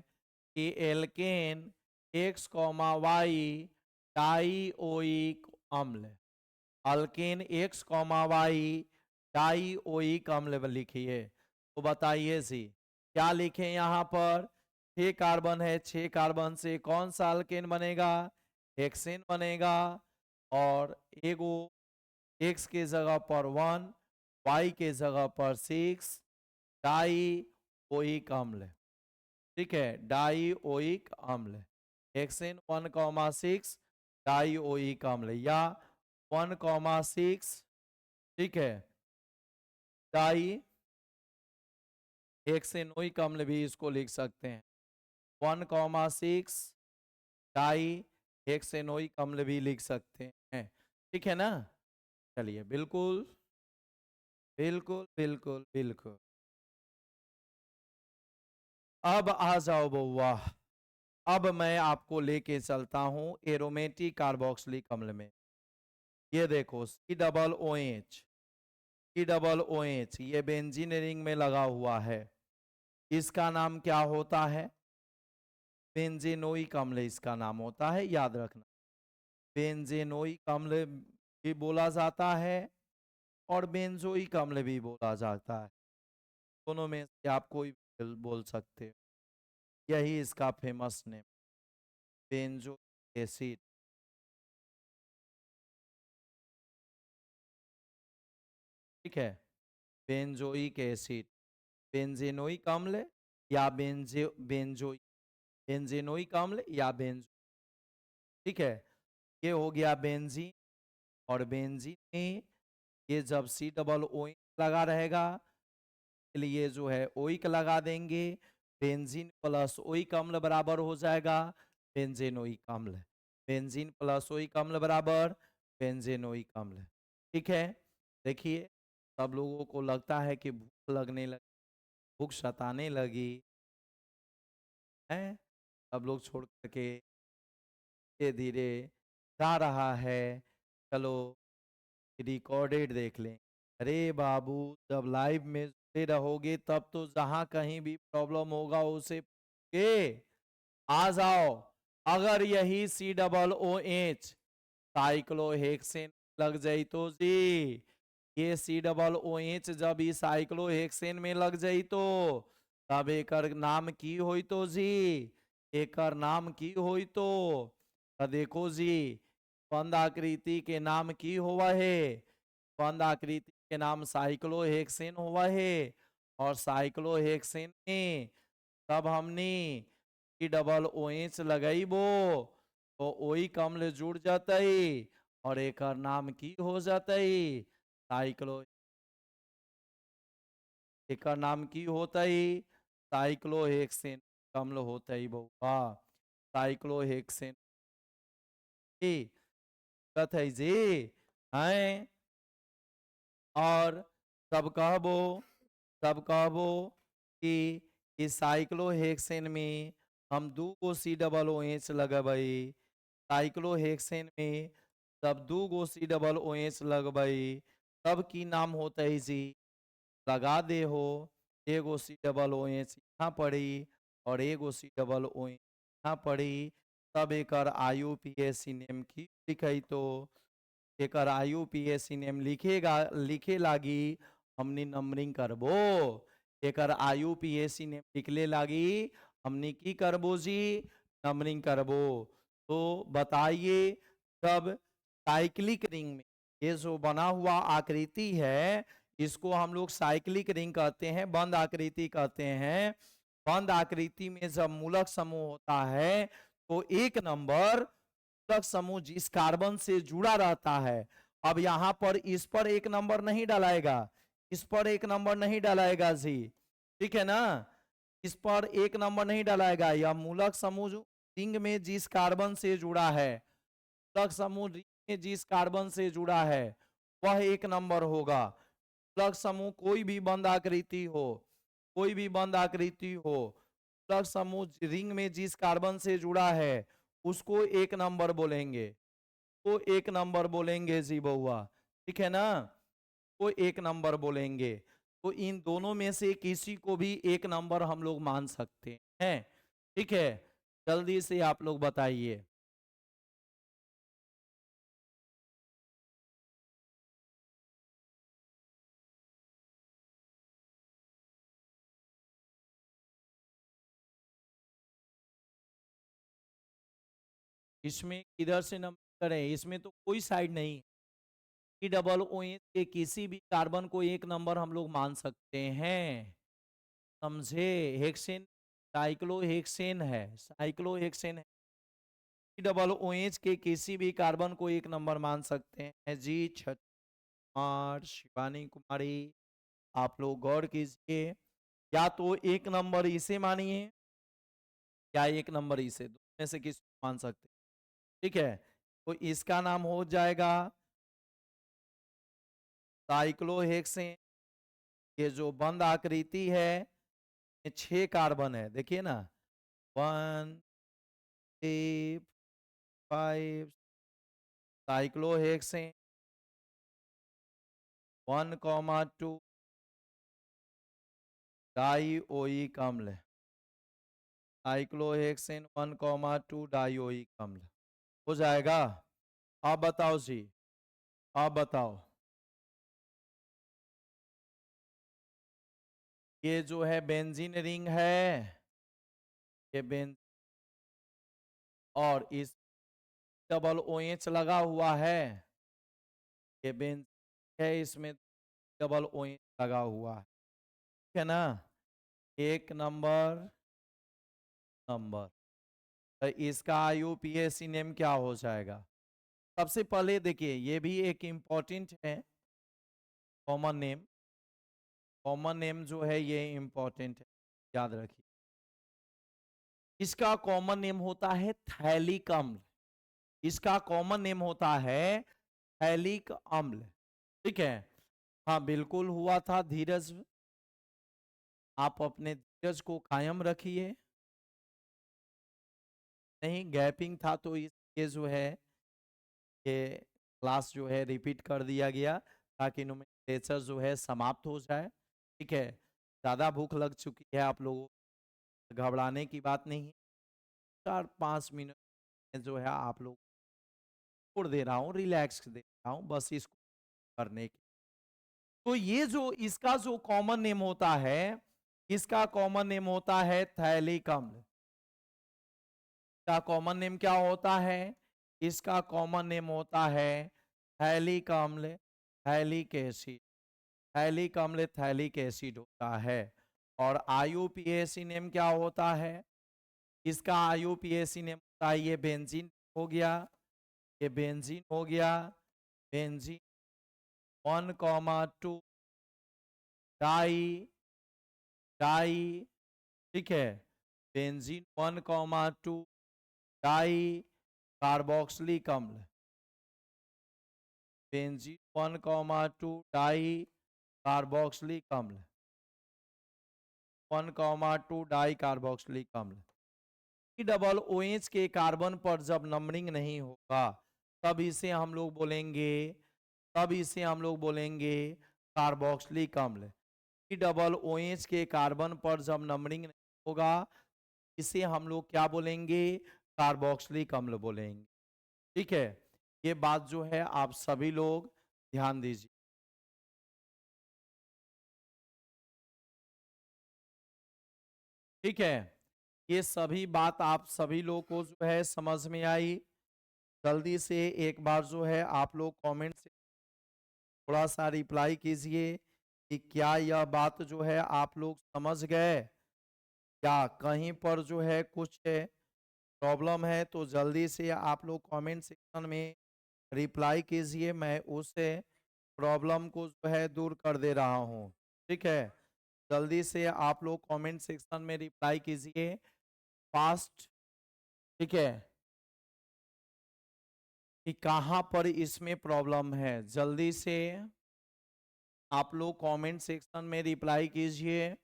कि alkane X comma Y dioic अम्ल, alkane X comma Y dioic अम्ल लिखिए। तो बताइए जी क्या लिखें यहाँ पर, 6 कार्बन है, 6 कार्बन से कौन सा अल्केन बनेगा, हेक्सेन बनेगा, और एगो एक्स के जगह पर 1, वाई के जगह पर 6, डाइओइक अम्ल, ठीक है, डाइओइक अम्ल, हेक्सेन 1,6 डाइओइक अम्ल, या 1,6, ठीक है, डाई हेक्सेनोइक अम्ल भी इसको लिख सकते हैं, 1,6 डाई हेक्सेनोइक अम्ल भी लिख सकते हैं, ठीक है ना। चलिए बिल्कुल बिल्कुल बिल्कुल बिल्कुल। अब आ जाओ बउआ, अब मैं आपको लेके चलता हूं एरोमेटिक कार्बोक्सिलिक अम्ल में। ये देखो C OOH, C OOH ये बेंजीन रिंग में लगा हुआ है, इसका नाम क्या होता है, बेंजेनोइक अम्ल इसका नाम होता है, याद रखना। बेंजेनोइक अम्ल भी बोला जाता है और बेंजोइक अम्ल भी बोला जाता है, दोनों में से आप कोई भी बोल सकते हो, यही इसका फेमस नेम, बेंजो एसिड, ठीक है, बेंजोइक एसिड, बेंजेनोइक अम्ल या बेंजोइक, बेंजेनोइक अम्ल या बेंजो, ठीक है। ये हो गया बेंजीन, और बेंजीन में ये जब C OO लगा रहेगा, लिए जो है ओइक लगा देंगे, बेंजीन प्लस ओइक अम्ल बराबर हो जाएगा बेंजेनोइक अम्ल, बेंजीन प्लस ओइक अम्ल बराबर बेंजेनोइक अम्ल, ठीक है। देखिए सब लोगों को लगता है कि भूख लगने लगी, भूख सताने लगी है, सब लोग छोड़ करके धीरे धीरे जा रहा है, चलो रिकॉर्डेड देख लें। अरे बाबू जब लाइव में जुड़े रहोगे तब तो जहां कहीं भी प्रॉब्लम होगा उसे के आ जाओ। अगर यही C OOH साइक्लोहेक्सेन लग जाई तो जी, ये C OOH जब ई साइक्लोहेक्सेन में लग जाई तो तब एकर नाम की होई तो जी, एकर नाम की होई तो देखो जी, बंद आकृति के नाम की होवा है, बंद आकृति के नाम साइक्लोहेक्सेन हुआ है, और साइक्लोहेक्सेन में तब हमने C OOH लगाइबो तो ओइक अम्ल जुड़ जातई और एक नाम की हो जातई साइक्लो, एक नाम की होतई साइक्लोहेक्सेन अम्ल होतई बउआ, साइक्लोहेक्सेन ए कथ है जे हैं और सब कहबो कि इस साइक्लोहेक्सेन में हम 2 गो सी डबल ओ एच लगबई, साइक्लोहेक्सेन में तब 2 गो सी डबल ओ एच लगबई, तब की नाम होता है जी लगा दे हो, एगो सी डबल ओ एच यहाँ पड़ी और एगो सी डबल ओ एच यहाँ पड़ी, तब एकर IUPAC नेम की लिखई तो एकर IUPAC नेम लिखे लागी हमनी नंबरिंग करबो, एकर IUPAC नेम लिखले लागी हमनी की करबो जी नंबरिंग करबो। तो बताइए तब साइक्लिक रिंग में ये जो बना हुआ आकृति है इसको हम लोग साइक्लिक रिंग कहते हैं, बंद आकृति कहते हैं। बंद आकृति में जब मूलक समूह होता है तो एक नंबर मूलक समूह जिस कार्बन से जुड़ा रहता है, अब यहां पर इस पर एक नंबर नहीं डालाएगा, इस पर एक नंबर नहीं डालाएगा जी, ठीक है ना, इस पर एक नंबर नहीं डालाएगा। यह मूलक समूह रिंग में जिस कार्बन से जुड़ा है, मूलक समूह रिंग में जिस कार्बन से जुड़ा है वह एक नंबर होगा। मूलक समूह कोई भी बंद आकृति हो, कोई भी बंद आकृति हो, मूलक समूह रिंग में जिस कार्बन से जुड़ा है उसको एक नंबर बोलेंगे, तो एक नंबर बोलेंगे जी बउआ, ठीक है ना, तो एक नंबर बोलेंगे। तो इन दोनों में से किसी को भी एक नंबर हम लोग मान सकते हैं, ठीक है। जल्दी से आप लोग बताइए। इसमें किधर से नंबर करें, इसमें तो कोई साइड नहीं, डबल ओ एच के किसी भी कार्बन को एक नंबर हम लोग मान सकते हैं, समझे। हेक्सेन साइक्लोहेक्सेन है, साइक्लोहेक्सेन है, डबल ओ एच के किसी भी कार्बन को एक नंबर मान सकते हैं जी। कुमार शिवानी कुमारी आप लोग गौर कीजिए, या तो एक नंबर इसे मानिए या एक नंबर इसे, दो में से किसी को मान सकते हैं, ठीक है। तो इसका नाम हो जाएगा साइक्लोहेक्सेन। ये जो बंद आकृति है 6 कार्बन है, देखिए ना, 1 3 5 साइक्लोहेक्सेन 1,2 डाइओइक अम्ल, साइक्लोहेक्सेन 1,2 डाइओइक अम्ल हो जाएगा। अब बताओ जी, अब बताओ, ये जो है बेंजीन रिंग है, ये बेंज और इस डबल ओ एच लगा हुआ है, ये बेंज है, इसमें डबल ओ एच लगा हुआ है, ठीक है ना। एक नंबर नंबर, तो इसका IUPAC नेम क्या हो जाएगा। सबसे पहले देखिए ये भी एक इम्पोर्टेंट है, कॉमन नेम, कॉमन नेम जो है ये इम्पोर्टेंट है, याद रखिए। इसका कॉमन नेम होता है थैलिक अम्ल, इसका कॉमन नेम होता है थैलिक अम्ल, ठीक है। हाँ बिल्कुल हुआ था धीरज, आप अपने धीरज को कायम रखिए, नहीं गैपिंग था तो ये जो है ये क्लास जो है रिपीट कर दिया गया ताकि नोमेनक्लेचर जो है समाप्त हो जाए, ठीक है। ज़्यादा भूख लग चुकी है आप लोगों को, घबराने की बात नहीं है, 4-5 मिनट में जो है आप लोग छोड़ दे रहा हूँ, रिलैक्स दे रहा हूँ बस इसको करने की। तो ये जो इसका जो कॉमन नेम होता है, इसका कॉमन नेम होता है थैलिक अम्ल। इसका कॉमन नेम क्या होता है, इसका कॉमन नेम होता है थैलिक अम्ल, थैलिक एसिड, थैलिक अम्ल थैलिक एसिड होता है। और IUPAC नेम क्या होता है, इसका IUPAC नेम होता है, ये बेंजीन हो गया, ये बेंजीन हो गया, बेंजीन 1,2 डाई डाई, ठीक है, बेंजीन 1,2 डाई कार्बोक्सिलिक अम्ल, बेंजीन 1,2 डाई कार्बोक्सिलिक अम्ल, 1,2 डाई कार्बोक्सिलिक अम्ल। डबल OH के कार्बन पर जब नंबरिंग नहीं होगा तब इसे हम लोग बोलेंगे, कार्बोक्सिलिक अम्ल। डबल OH के कार्बन पर जब नंबरिंग नहीं होगा इसे हम लोग क्या बोलेंगे, कार्बोक्सिलिक अम्ल बोलेंगे। ठीक है, ये बात जो है आप सभी लोग ध्यान दीजिए। ठीक है, ये सभी बात आप सभी लोग को जो है समझ में आई। जल्दी से एक बार जो है आप लोग कमेंट से थोड़ा सा रिप्लाई कीजिए कि क्या यह बात जो है आप लोग समझ गए, या कहीं पर जो है कुछ प्रॉब्लम है तो जल्दी से आप लोग कमेंट सेक्शन में रिप्लाई कीजिए, मैं उस प्रॉब्लम को जो है दूर कर दे रहा हूँ। ठीक है, जल्दी से आप लोग कमेंट सेक्शन में रिप्लाई कीजिए फास्ट। ठीक है, कि कहाँ पर इसमें प्रॉब्लम है, जल्दी से आप लोग कमेंट सेक्शन में रिप्लाई कीजिए।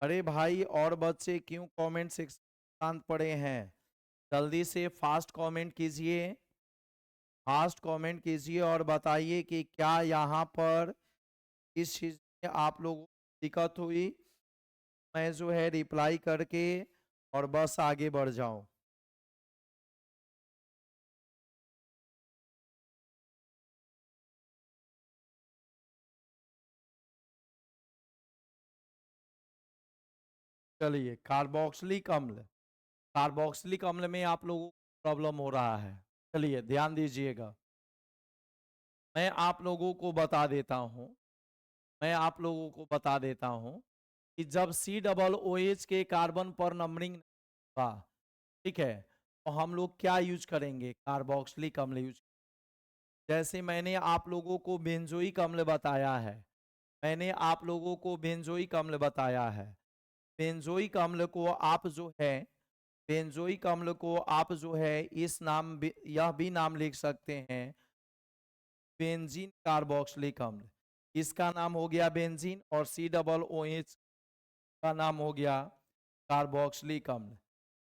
अरे भाई और बच्चे क्यों कमेंट सेक्शन शांत पड़े हैं, जल्दी से फास्ट कमेंट कीजिए, फास्ट कमेंट कीजिए और बताइए कि क्या यहाँ पर इस चीज़ में आप लोगों को दिक्कत हुई, मैं जो है रिप्लाई करके और बस आगे बढ़ जाऊं। चलिए, कार्बोक्सिलिक अम्ल, कार्बोक्सिलिक अम्ल में आप लोगों को प्रॉब्लम हो रहा है। चलिए ध्यान दीजिएगा, मैं आप लोगों को बता देता हूँ, कि जब COOH के कार्बन पर नंबरिंग होगा, ठीक है, तो हम लोग क्या यूज करेंगे, कार्बोक्सिलिक अम्ल यूज। जैसे मैंने आप लोगों को बेंजोइक अम्ल बताया है, बेंजोइक अम्ल को आप जो है, इस नाम यह भी नाम लिख सकते हैं, बेंजीन कार्बोक्सिलिक अम्ल। इसका नाम हो गया बेंजीन और COOH का नाम हो गया कार्बोक्सिलिक अम्ल।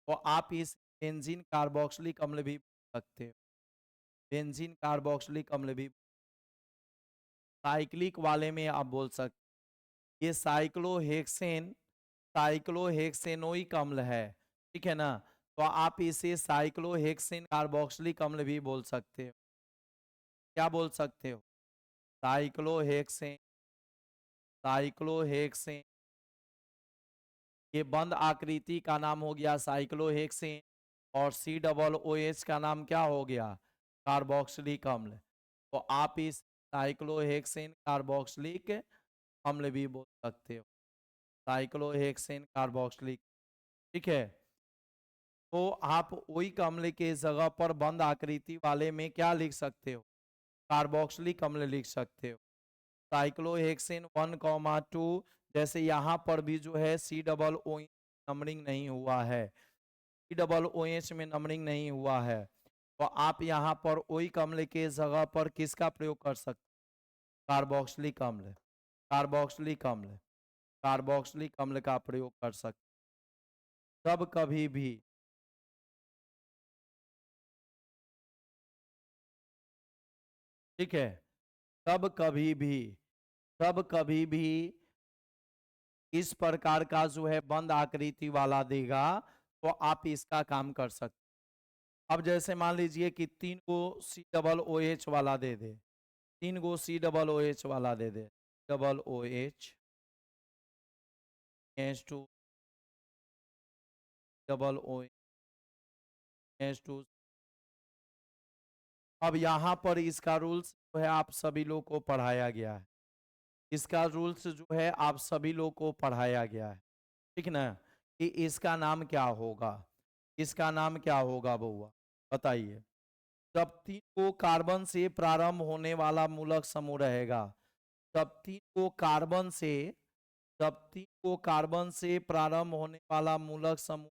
तो आप इस बेंजीन कार्बोक्सिलिक अम्ल भी बोल सकते हो, बेंजीन कार्बोक्सिलिक अम्ल भी। साइक्लिक वाले में आप बोल सकते, ये साइक्लोहेक्सेनोइक अम्ल है। ठीक है ना, तो आप इसे साइक्लोहेक्सेन कार्बोक्सिलिक अम्ल भी बोल सकते हो। क्या बोल सकते हो, साइक्लोहेक्सेन, साइक्लोहेक्सेन। ये बंद आकृति का नाम हो गया साइक्लोहेक्सेन और COOH का नाम क्या हो गया, कार्बोक्सिलिक अम्ल। तो आप इस साइक्लोहेक्सेन कार्बोक्सिलिक अम्ल भी बोल सकते हो, साइक्लोहेक्सेन कार्बोक्सिलिक। ठीक है, तो आप ओइक अम्ल के जगह पर बंद आकृति वाले में क्या लिख सकते हो, कार्बोक्सिलिक अम्ल लिख सकते हो। साइक्लोहेक्सेन 1,2, जैसे यहाँ पर भी जो है COOH नंबरिंग नहीं हुआ है, COOH में नंबरिंग नहीं हुआ है, तो आप यहाँ पर ओइक अम्ल के जगह पर किसका प्रयोग कर सकते, कार्बोक्सिलिक अम्ल, कार्बोक्सिलिक अम्ल, कार्बोक्सिलिक अम्ल का प्रयोग कर सकते। तब कभी भी, ठीक है, तब कभी भी, तब कभी भी इस प्रकार का जो है बंद आकृति वाला देगा तो आप इसका काम कर सकते। अब जैसे मान लीजिए कि 3 गो COOH वाला दे दे, 3 गो COOH वाला दे दे, double OH two double OH two. अब यहाँ पर इसका रूल्स जो है आप सभी लोग को पढ़ाया गया है, इसका रूल्स जो है आप सभी लोग को पढ़ाया गया है। ठीक ना, कि इसका नाम क्या होगा, इसका नाम क्या होगा बउआ, बताइए। जब 3 को कार्बन से प्रारंभ होने वाला मूलक समूह रहेगा, तब 3 को कार्बन से, जब 3 को कार्बन से प्रारंभ होने वाला मूलक समूह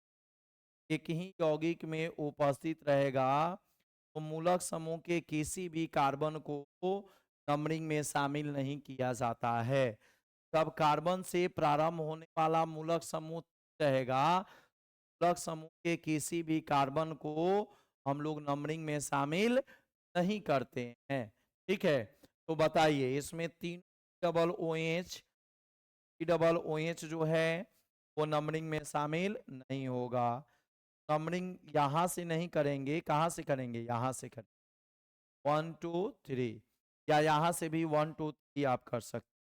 एक ही यौगिक में उपस्थित रहेगा तो मूलक समूह के किसी भी कार्बन को नंबरिंग में शामिल नहीं किया जाता है। जब कार्बन से प्रारंभ होने वाला मूलक समूह रहेगा, मूलक समूह के किसी भी कार्बन को हम लोग नंबरिंग में शामिल नहीं करते हैं। ठीक है, तो बताइए इसमें तीन डबल ओ एच जो है वो नंबरिंग में शामिल नहीं होगा। नंबरिंग यहां से नहीं करेंगे, कहां से करेंगे, यहां से करेंगे 1 2 3, या यहां से भी 1 2 3 आप कर सकते।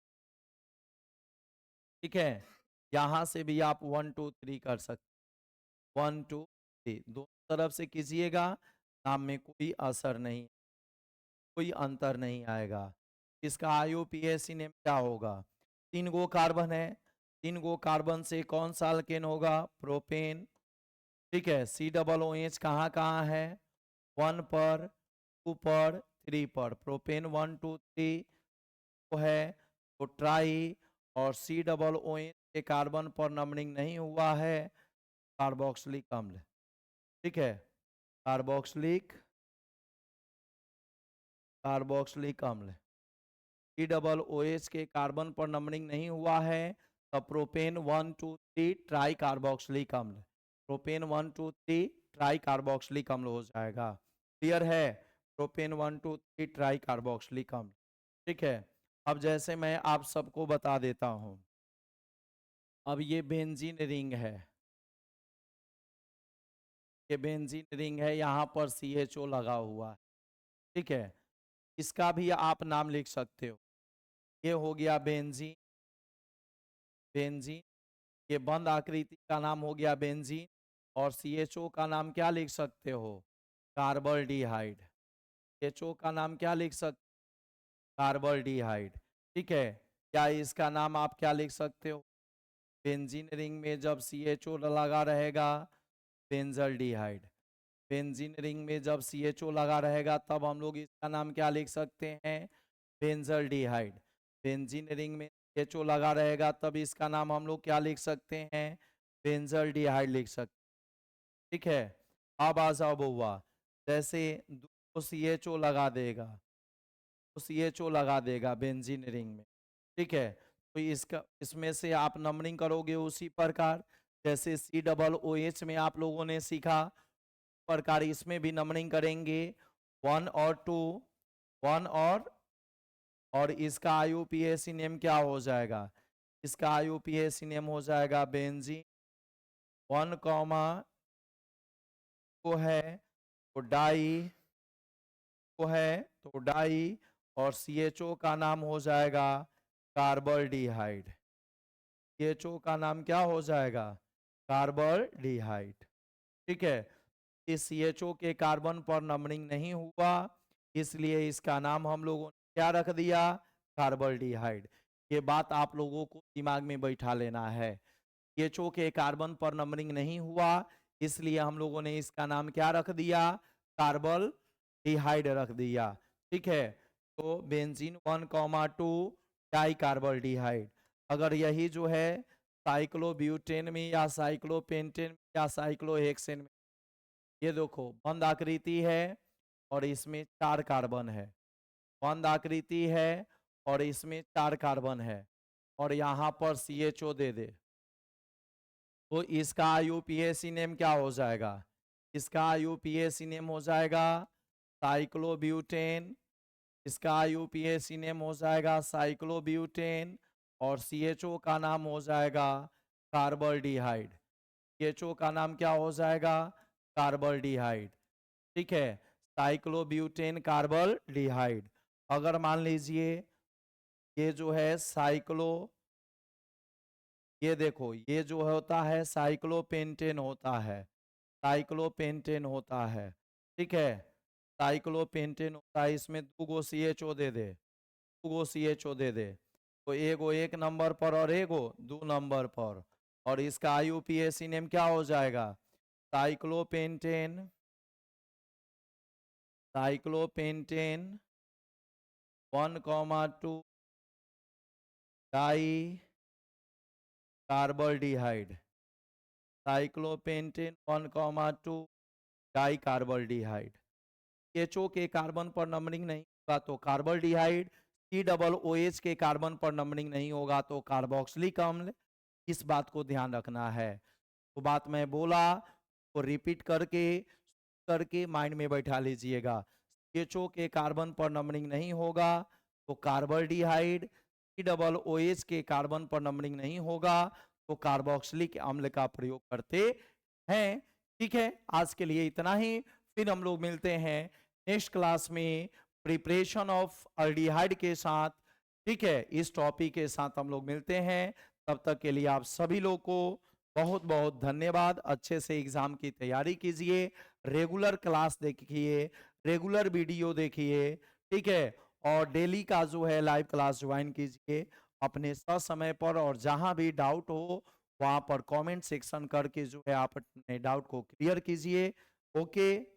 ठीक है, यहां से भी आप 1 2 3 कर सकते, 1 2 3 दोनों तरफ से कीजिएगा, नाम में कोई असर नहीं, कोई अंतर नहीं आएगा। इसका आईयूपीएसी नेम क्या होगा? 3 गो कार्बन है, 3 गो कार्बन से कौन सा अल्केन होगा? प्रोपेन। ठीक है, सी डबल ओ एच कहाँ कहाँ है? 1 पर, 2 पर, 3 पर। प्रोपेन 1 2 3 तो है, तो ट्राई और सी डबल ओ एच के कार्बन पर नंबरिंग नहीं हुआ है, कार्बोक्सिलिक अम्ल। ठीक है, कार्बोक्सिलिक अम्ल। सी डबल ओ एच के कार्बन पर नंबरिंग नहीं हुआ है, तब प्रोपेन 1 2 3 ट्राई कार्बोक्सिलिक अम्ल, प्रोपेन 1 2 3 ट्राई कार्बोक्सिलिक अम्ल हो जाएगा। क्लियर है? प्रोपेन 1 2 3 ट्राई कार्बोक्सिलिक अम्ल। ठीक है, अब जैसे मैं आप सबको बता देता हूं, अब ये बेंजीन रिंग है, ये बेंजीन रिंग है, यहाँ पर CHO लगा हुआ है। ठीक है, इसका भी आप नाम लिख सकते हो। ये हो गया बेंजीन, बेंजीन, ये बंद आकृति का नाम हो गया बेंजीन, और CHO का नाम क्या लिख सकते हो? कार्बल्डिहाइड। CHO का नाम क्या लिख सकते? कार्बल्डिहाइड। ठीक है, क्या इसका नाम आप क्या लिख सकते हो? बेंजीन रिंग में जब CHO लगा रहेगा, बेंजल्डिहाइड। बेंजीन रिंग में जब CHO लगा रहेगा तब हम लोग इसका नाम क्या लिख सकते हैं? बेंजल्डिहाइड। बेंजीन रिंग में CHO लगा रहेगा तब इसका नाम हम लोग क्या लिख सकते हैं? बेंजल्डिहाइड लिख सकते। ठीक है, अब आ जाओ बउआ, जैसे दो CHO लगा देगा, तो CHO लगा देगा बेंजीन रिंग में। ठीक है, तो इसका इसमें से आप नंबरिंग करोगे उसी प्रकार जैसे सी डबल ओ एच में आप लोगों ने सीखा प्रकार, इसमें भी नंबरिंग करेंगे 1 और 2, 1 और इसका आईयूपीएसी नेम क्या हो जाएगा? इसका आईयूपीएसी नेम हो जाएगा बेंजीन 1 को है तो डाई, को है तो डाई, और CHO का नाम हो जाएगा कार्बल्डिहाइड। CHO का नाम क्या हो जाएगा? कार्बल्डिहाइड। ठीक है, इस CHO के कार्बन पर नंबरिंग नहीं हुआ, इसलिए इसका नाम हम लोगों ने क्या रख दिया? कार्बल्डिहाइड। ये बात आप लोगों को दिमाग में बैठा लेना है। CHO के कार्बन पर नंबरिंग नहीं हुआ, इसलिए हम लोगों ने इसका नाम क्या रख दिया? कार्बल्डिहाइड रख दिया। ठीक है, तो बेंजीन 1 2 डाई कार्बल्डिहाइड। अगर यही जो है साइक्लोब्यूटेन में या साइक्लोपेंटेन या साइक्लोहेक्सेन में, ये देखो बंद आकृति है और इसमें 4 कार्बन है, बंद आकृति है और इसमें 4 कार्बन है, और यहाँ पर CHO दे दे, तो इसका आईयूपीएसी नेम क्या हो जाएगा? इसका आईयूपीएसी नेम हो जाएगा साइक्लोब्यूटेन, इसका आईयूपीएसी नेम हो जाएगा साइक्लोब्यूटेन, और CHO का नाम हो जाएगा कार्बल्डिहाइड। CHO का नाम क्या हो जाएगा? कार्बल्डिहाइड। ठीक है, साइक्लोब्यूटेन कार्बल्डिहाइड। अगर मान लीजिए ये जो है साइक्लो, ये देखो ये जो होता है साइक्लोपेंटेन होता है, साइक्लोपेंटेन होता है। ठीक है, साइक्लोपेंटेन होता है, इसमें 2 गो CHO दे दे, 2 गो CHO दे दे, तो एगो 1 नंबर पर और एगो 2 नंबर पर, और इसका आईयूपीएसी नेम क्या हो जाएगा? Cyclopentane, cyclopentane 1 2 di carbaldehyde. Cyclopentane 1,2 di carbaldehyde. HO के कार्बन पर नंबरिंग नहीं होगा तो कार्बल्डिहाइड, COOH के कार्बन पर नंबरिंग नहीं होगा तो कार्बोक्सिलिक अम्ल। इस बात को ध्यान रखना है। तो बात मैं बोला तो रिपीट करके करके माइंड में बैठा लीजिएगा। HO के कार्बन पर नंबरिंग नहीं होगा तो कार्बल्डिहाइड, COOH के कार्बन पर नंबरिंग नहीं होगा तो कार्बोक्सिलिक अम्ल का प्रयोग करते हैं। ठीक है, आज के लिए इतना ही। फिर हम लोग मिलते हैं नेक्स्ट क्लास में प्रिपरेशन ऑफ अल्डिहाइड के साथ। ठीक है, इस टॉपिक के साथ हम लोग मिलते हैं। तब तक के लिए आप सभी लोग को बहुत बहुत धन्यवाद। अच्छे से एग्जाम की तैयारी कीजिए, रेगुलर क्लास देखिए, रेगुलर वीडियो देखिए। ठीक है, और डेली का जो है लाइव क्लास ज्वाइन कीजिए अपने समय पर। और जहां भी डाउट हो वहां पर कमेंट सेक्शन करके जो है आप अपने डाउट को क्लियर कीजिए। ओके।